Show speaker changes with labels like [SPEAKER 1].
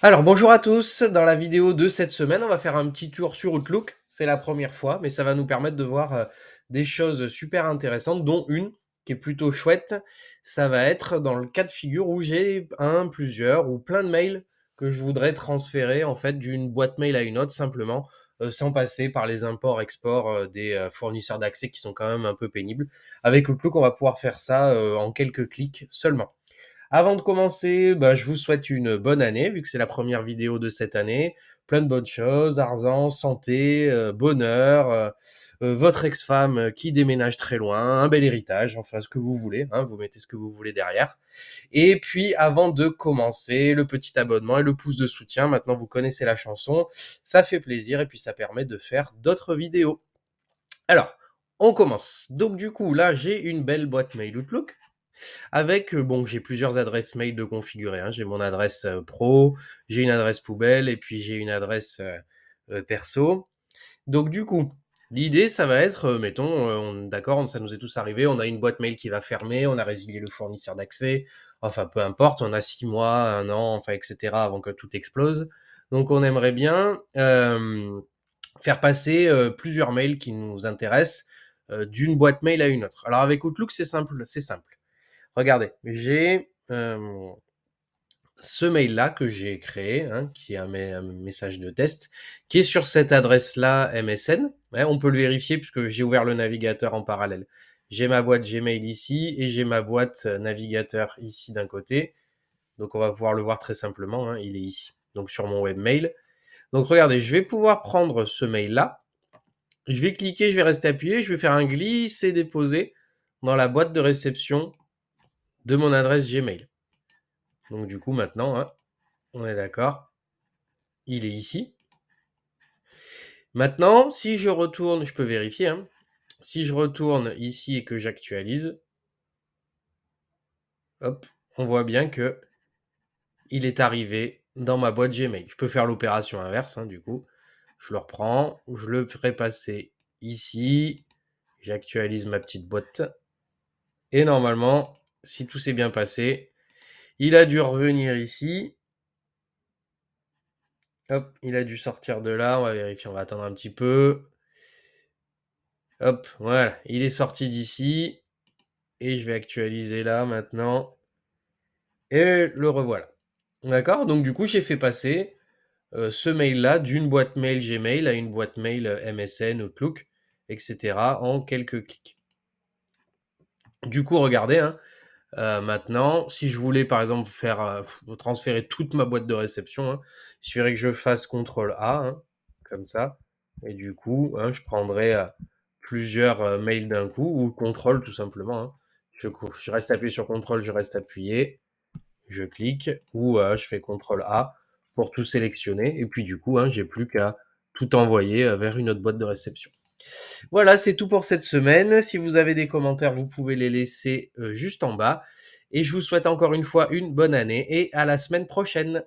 [SPEAKER 1] Alors bonjour à tous, dans la vidéo de cette semaine, on va faire un petit tour sur Outlook. C'est la première fois, mais ça va nous permettre de voir des choses super intéressantes, dont une qui est plutôt chouette. Ça va être dans le cas de figure où j'ai un, plusieurs ou plein de mails que je voudrais transférer en fait d'une boîte mail à une autre simplement, sans passer par les imports-exports des fournisseurs d'accès qui sont quand même un peu pénibles. Avec Outlook, on va pouvoir faire ça en quelques clics seulement. Avant de commencer, je vous souhaite une bonne année, vu que c'est la première vidéo de cette année. Plein de bonnes choses, argent, santé, bonheur, votre ex-femme qui déménage très loin, un bel héritage, enfin ce que vous voulez, hein, vous mettez ce que vous voulez derrière. Et puis avant de commencer, le petit abonnement et le pouce de soutien, maintenant vous connaissez la chanson, ça fait plaisir et puis ça permet de faire d'autres vidéos. Alors, on commence. Donc du coup, là j'ai une belle boîte mail Outlook avec, bon, j'ai plusieurs adresses mail de configurer, hein. J'ai mon adresse pro, j'ai une adresse poubelle et puis j'ai une adresse perso. Donc du coup, l'idée, ça va être, mettons, d'accord, ça nous est tous arrivé, on a une boîte mail qui va fermer, on a résilié le fournisseur d'accès, enfin peu importe, on a 6 mois, un an, enfin etc. avant que tout explose. Donc on aimerait bien faire passer plusieurs mails qui nous intéressent d'une boîte mail à une autre. Alors avec Outlook, c'est simple, c'est simple. Regardez, j'ai ce mail-là que j'ai créé, hein, qui est un message de test, qui est sur cette adresse-là MSN. Ouais, on peut le vérifier puisque j'ai ouvert le navigateur en parallèle. J'ai ma boîte Gmail ici et j'ai ma boîte navigateur ici d'un côté. Donc on va pouvoir le voir très simplement, hein, il est ici. Donc sur mon webmail. Donc regardez, je vais pouvoir prendre ce mail-là. Je vais cliquer, je vais rester appuyé, je vais faire un glisser-déposer dans la boîte de réception de mon adresse Gmail. Donc du coup maintenant, hein, on est d'accord, il est ici. Maintenant, si je retourne, je peux vérifier, hein, si je retourne ici et que j'actualise, hop, on voit bien que il est arrivé dans ma boîte Gmail. Je peux faire l'opération inverse, hein, du coup. Je le reprends, je le ferai passer ici, j'actualise ma petite boîte. Et normalement, si tout s'est bien passé, il a dû revenir ici. Hop, il a dû sortir de là, on va vérifier, on va attendre un petit peu. Hop, voilà, il est sorti d'ici. Et je vais actualiser là maintenant. Et le revoilà. D'accord. Donc du coup, j'ai fait passer ce mail-là d'une boîte mail Gmail à une boîte mail MSN, Outlook, etc. en quelques clics. Du coup, regardez, hein, maintenant, si je voulais par exemple faire transférer toute ma boîte de réception, hein, il suffirait que je fasse CTRL A, hein, comme ça. Et du coup, hein, je prendrai plusieurs mails d'un coup, ou CTRL tout simplement, hein. Je reste appuyé sur CTRL, je reste appuyé, je clique, ou je fais CTRL A pour tout sélectionner. Et puis du coup, hein, j'ai plus qu'à tout envoyer vers une autre boîte de réception. Voilà, c'est tout pour cette semaine. Si vous avez des commentaires, vous pouvez les laisser juste en bas. Et je vous souhaite encore une fois une bonne année et à la semaine prochaine.